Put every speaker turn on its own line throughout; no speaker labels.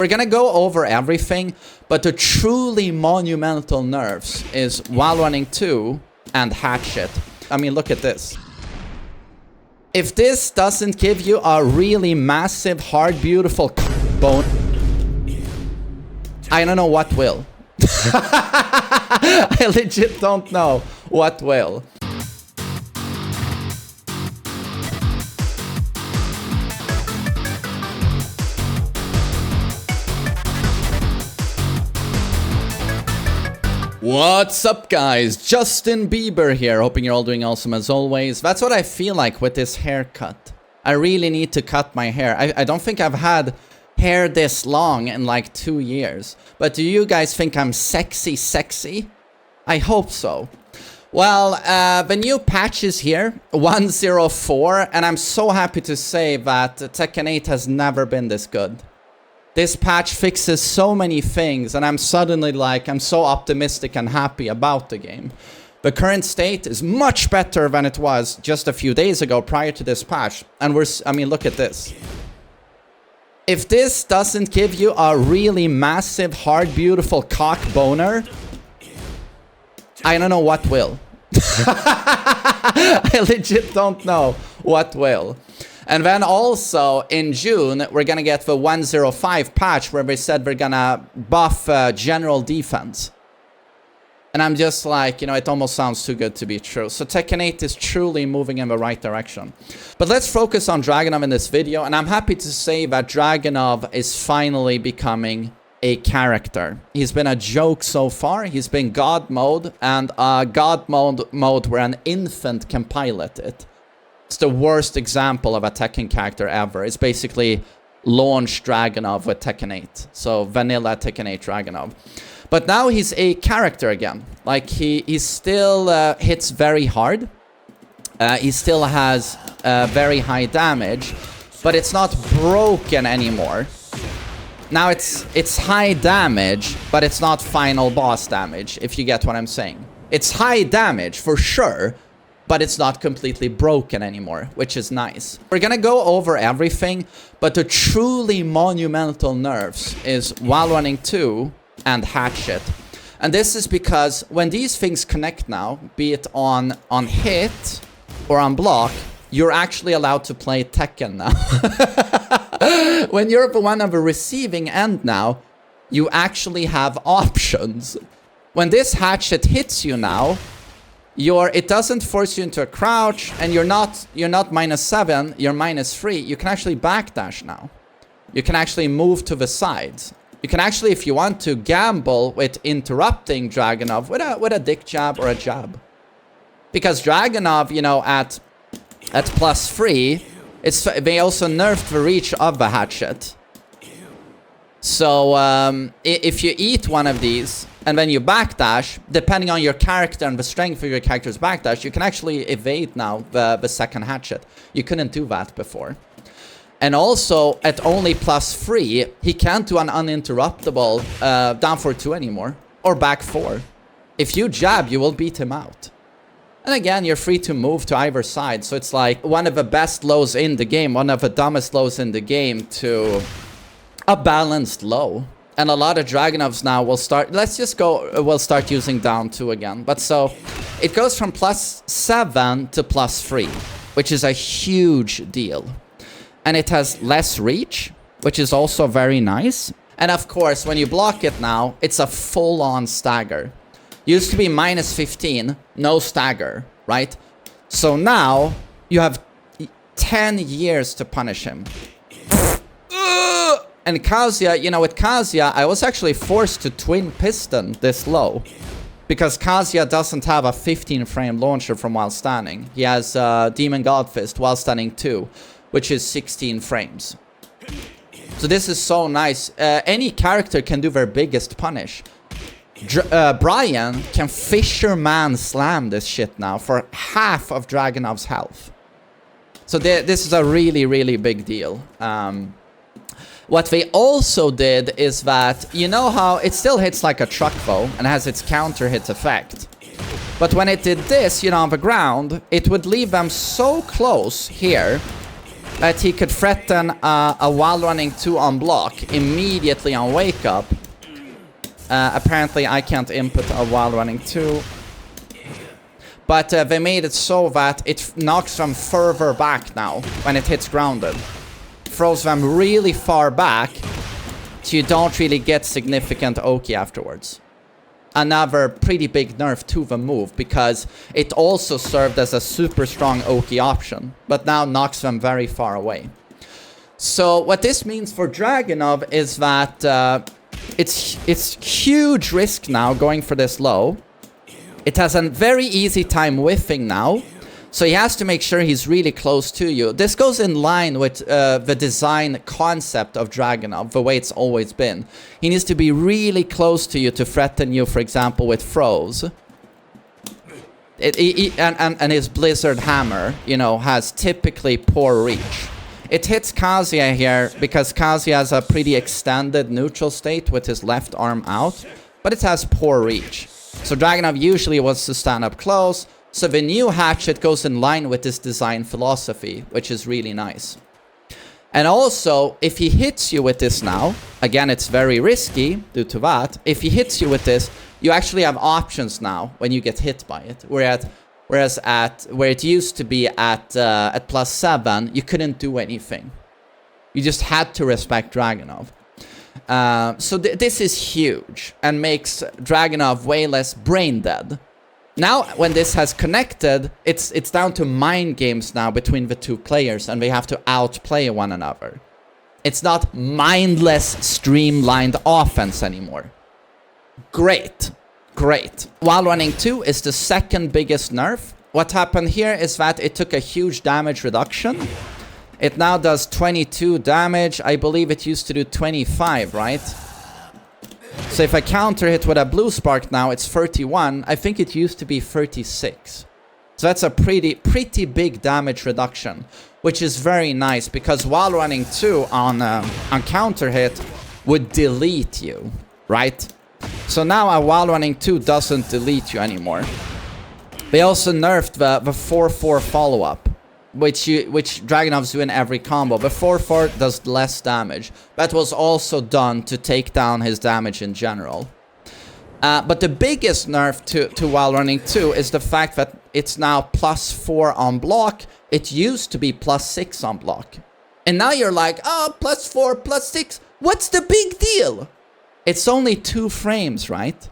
We're gonna go over everything, but the truly monumental nerfs is while running 2 and Hatchet. I mean, look at this. If this doesn't give you a really massive, hard, beautiful bone, I don't know what will. I legit don't know what will. What's up, guys? Justin Bieber here, hoping you're all doing awesome as always. That's what I feel like with this haircut. I really need to cut my hair. I don't think I've had hair this long in like 2 years. But do you guys think I'm sexy? I hope so. Well, the new patch is here, 104, and I'm so happy to say that Tekken 8 has never been this good. This patch fixes so many things, and I'm suddenly like, I'm so optimistic and happy about the game. The current state is much better than it was just a few days ago prior to this patch. And I mean, look at this. If this doesn't give you a really massive, hard, beautiful cock boner, I don't know what will. I legit don't know what will. And then also in June, we're gonna get the 105 patch where they said we're gonna buff general defense. And I'm just like, you know, it almost sounds too good to be true. So Tekken 8 is truly moving in the right direction. But let's focus on Dragunov in this video. And I'm happy to say that Dragunov is finally becoming a character. He's been a joke so far. He's been God mode, and God mode where an infant can pilot it. It's the worst example of a Tekken character ever. It's basically launch Dragunov with Tekken 8. So vanilla Tekken 8 Dragunov. But now he's a character again. Like he still hits very hard. He still has very high damage, but it's not broken anymore. Now it's high damage, but it's not final boss damage, if you get what I'm saying. It's high damage for sure, but it's not completely broken anymore, which is nice. We're gonna go over everything, but the truly monumental nerfs is while running 2 and Hatchet. And this is because when these things connect now, be it on hit or on block, you're actually allowed to play Tekken now. When you're the one on the receiving end now, you actually have options. When this Hatchet hits you now, it doesn't force you into a crouch, and you're not -7, you're -3. You can actually backdash now. You can actually move to the sides. You can actually, if you want to, gamble with interrupting Dragunov with a dick jab or a jab. Because Dragunov, you know, at +3, they also nerfed the reach of the Hatchet. So if you eat one of these and then you backdash, depending on your character and the strength of your character's backdash, you can actually evade now the second Hatchet. You couldn't do that before. And also, at only +3, he can't do an uninterruptible down for 2 anymore. Or back 4. If you jab, you will beat him out. And again, you're free to move to either side. So it's like one of the best lows in the game, one of the dumbest lows in the game to a balanced low. And a lot of Dragunovs now will start, we'll start using down 2 again. But so, it goes from +7 to +3, which is a huge deal. And it has less reach, which is also very nice. And of course, when you block it now, it's a full-on stagger. Used to be -15, no stagger, right? So now, you have 10 years to punish him. And Kazuya, you know, with Kazuya, I was actually forced to twin piston this low. Because Kazuya doesn't have a 15-frame launcher from while standing. He has Demon God Fist while standing 2, which is 16 frames. So this is so nice. Any character can do their biggest punish. Brian can Fisherman slam this shit now for half of Dragunov's health. So this is a really, really big deal. What they also did is that, you know how it still hits like a truck though, and has its counter hit effect. But when it did this, you know, on the ground, it would leave them so close here that he could threaten a while running 2 on block immediately on wake up. Apparently I can't input a while running 2. But they made it so that it knocks them further back now when it hits grounded. Throws them really far back, so you don't really get significant Oki afterwards. Another pretty big nerf to the move, because it also served as a super strong Oki option, but now knocks them very far away. So what this means for Dragunov is that it's huge risk now going for this low. It has a very easy time whiffing now, so he has to make sure he's really close to you. This goes in line with the design concept of Dragunov, the way it's always been. He needs to be really close to you to threaten you, for example, with throws. And his Blizzard Hammer, you know, has typically poor reach. It hits Kazuya here because Kazuya has a pretty extended neutral state with his left arm out, but it has poor reach. So Dragunov usually wants to stand up close, so the new Hatchet goes in line with this design philosophy, which is really nice. And also, if he hits you with this now, again it's very risky due to that, if he hits you with this, you actually have options now when you get hit by it. Whereas where it used to be at +7, you couldn't do anything. You just had to respect Dragunov. So this is huge and makes Dragunov way less brain dead. Now, when this has connected, it's down to mind games now between the 2 players, and they have to outplay one another. It's not mindless, streamlined offense anymore. Great. Great. While running 2 is the second biggest nerf. What happened here is that it took a huge damage reduction. It now does 22 damage. I believe it used to do 25, right? So if I counter hit with a blue spark now, it's 31. I think it used to be 36. So that's a pretty big damage reduction, which is very nice, because while running 2 on counter hit would delete you, right? So now a while running 2 doesn't delete you anymore. They also nerfed the 4-4 follow-up, which Dragunov's do in every combo. The 4-4 does less damage. That was also done to take down his damage in general. But the biggest nerf to while running 2 is the fact that it's now +4 on block. It used to be +6 on block. And now you're like, oh, +4, +6. What's the big deal? It's only 2 frames, right?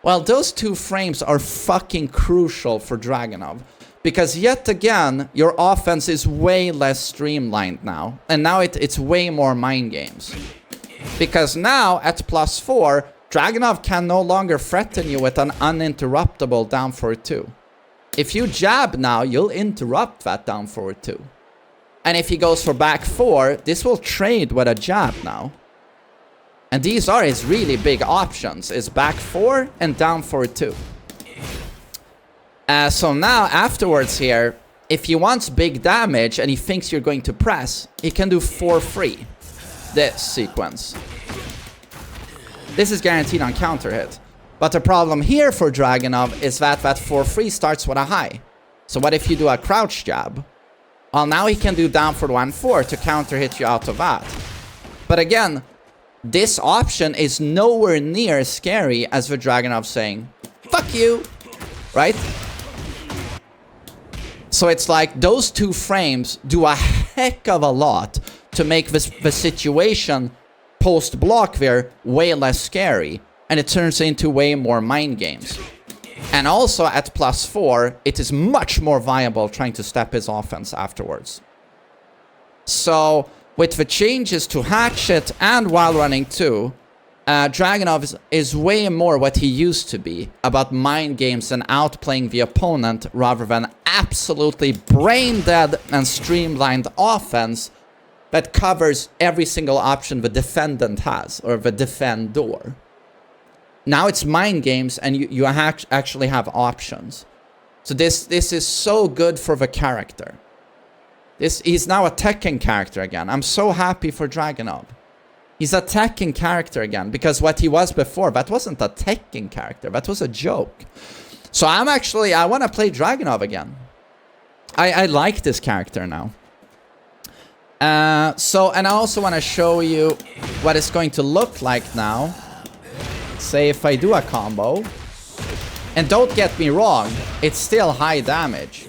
Well, those 2 frames are fucking crucial for Dragunov. Because yet again, your offense is way less streamlined now. And now it's way more mind games. Because now, at +4, Dragunov can no longer threaten you with an uninterruptible down forward 2. If you jab now, you'll interrupt that down forward 2. And if he goes for back 4, this will trade with a jab now. And these are his really big options, is back 4 and down forward 2. So now, afterwards here, if he wants big damage and he thinks you're going to press, he can do 4-3. This sequence. This is guaranteed on counter hit. But the problem here for Dragunov is that 4-3 starts with a high. So what if you do a crouch jab? Well, now he can do down for 1-4 to counter hit you out of that. But again, this option is nowhere near as scary as the Dragunov saying, fuck you, right? So it's like those 2 frames do a heck of a lot to make the situation post-block there way less scary. And it turns into way more mind games. And also at +4, it is much more viable trying to step his offense afterwards. So with the changes to Hatchet and while running 2, Dragunov is way more what he used to be, about mind games and outplaying the opponent rather than absolutely brain-dead and streamlined offense that covers every single option the defendant has, or the defendor. Now it's mind games and you actually have options. So this is so good for the character. He's now a Tekken character again. I'm so happy for Dragunov. He's a Tekken character again, because what he was before, that wasn't a Tekken character. That was a joke. So I want to play Dragunov again. I like this character now. And I also want to show you what it's going to look like now. Say if I do a combo. And don't get me wrong, it's still high damage.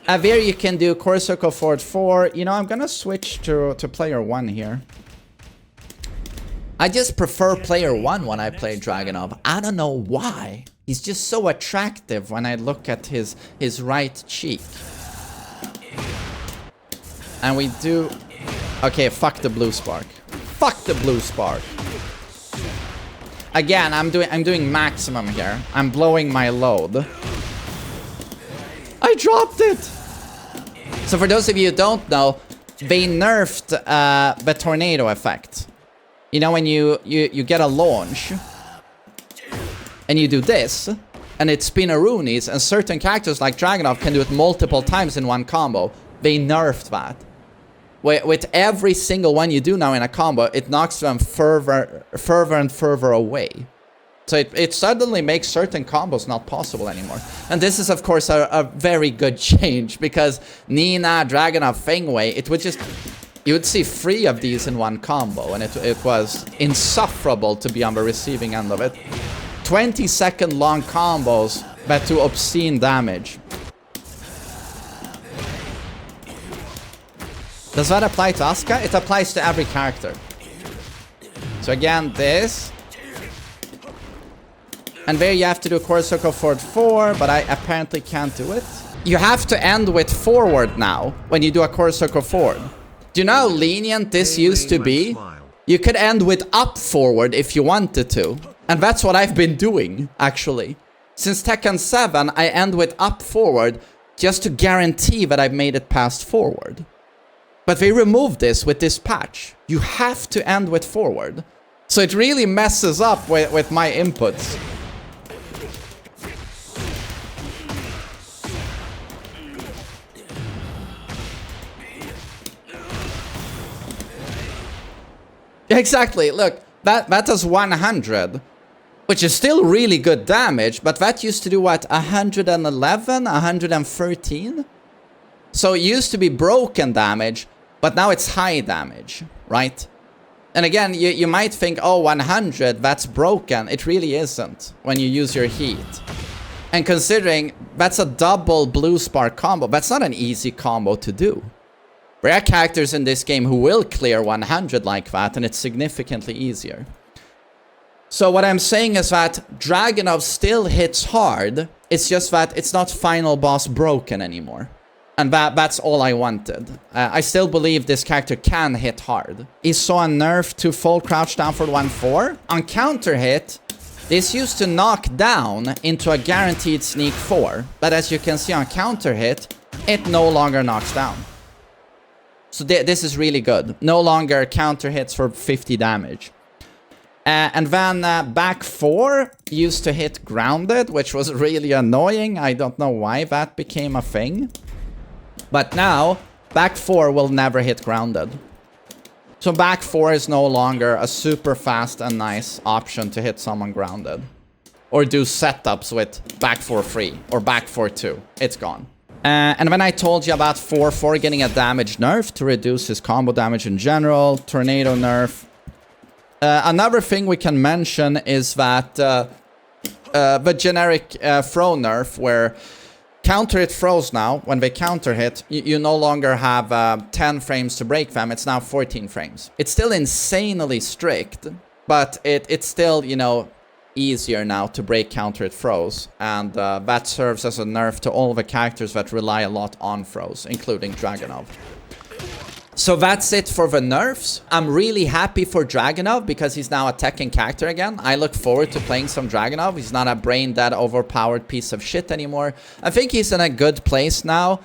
Here you can do core circle forward 4. You know, I'm gonna switch to player 1 here. I just prefer player 1 when I play Dragunov. I don't know why. He's just so attractive when I look at his right cheek. And we do... Okay, fuck the blue spark. Fuck the blue spark. Again, I'm doing maximum here. I'm blowing my load. I dropped it! So for those of you who don't know, they nerfed the tornado effect. You know, when you get a launch, and you do this, and it's spinneroonies, and certain characters like Dragunov can do it multiple times in one combo. They nerfed that. With every single one you do now in a combo, it knocks them further and further away. So it suddenly makes certain combos not possible anymore. And this is, of course, a very good change, because Nina, Dragunov, Fengwei, it would just... You would see 3 of these in one combo, and it was insufferable to be on the receiving end of it. 20-second long combos, but to obscene damage. Does that apply to Asuka? It applies to every character. So again, this. And there you have to do core circle forward 4, but I apparently can't do it. You have to end with forward now, when you do a core circle forward. Do you know how lenient this used to be? You could end with up forward if you wanted to. And that's what I've been doing, actually. Since Tekken 7, I end with up forward just to guarantee that I've made it past forward. But they removed this with this patch. You have to end with forward. So it really messes up with my inputs. Exactly, look, that does 100, which is still really good damage, but that used to do what, 111, 113? So it used to be broken damage, but now it's high damage, right? And again, you might think, oh, 100, that's broken. It really isn't when you use your heat. And considering that's a double blue spark combo, that's not an easy combo to do. There are characters in this game who will clear 100 like that, and it's significantly easier. So what I'm saying is that Dragunov still hits hard, it's just that it's not final boss broken anymore. And that's all I wanted. I still believe this character can hit hard. He saw a nerf to full crouch down for 1-4. On counter hit, this used to knock down into a guaranteed sneak 4. But as you can see on counter hit, it no longer knocks down. So this is really good. No longer counter hits for 50 damage. And then back 4 used to hit grounded, which was really annoying. I don't know why that became a thing. But now, back 4 will never hit grounded. So back 4 is no longer a super fast and nice option to hit someone grounded. Or do setups with back 4 free or back 4 2. It's gone. And when I told you about 4-4 getting a damage nerf to reduce his combo damage in general, tornado nerf. Another thing we can mention is that the generic throw nerf, where counter hit throws now, when they counter hit, you no longer have 10 frames to break them, it's now 14 frames. It's still insanely strict, but it's still, you know, easier now to break counter hit throws, and that serves as a nerf to all the characters that rely a lot on throws, including Dragunov. So that's it for the nerfs. I'm really happy for Dragunov because he's now a Tekken character again. I look forward to playing some Dragunov. He's not a brain-dead, overpowered piece of shit anymore. I think he's in a good place now.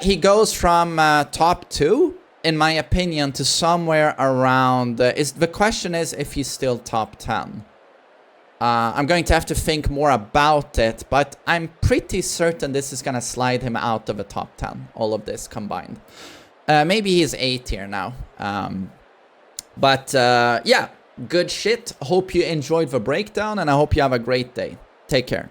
He goes from top 2, in my opinion, to somewhere around... the question is if he's still top 10. I'm going to have to think more about it, but I'm pretty certain this is going to slide him out of the top 10, all of this combined. Maybe he's 8 here now. Yeah, good shit. Hope you enjoyed the breakdown, and I hope you have a great day. Take care.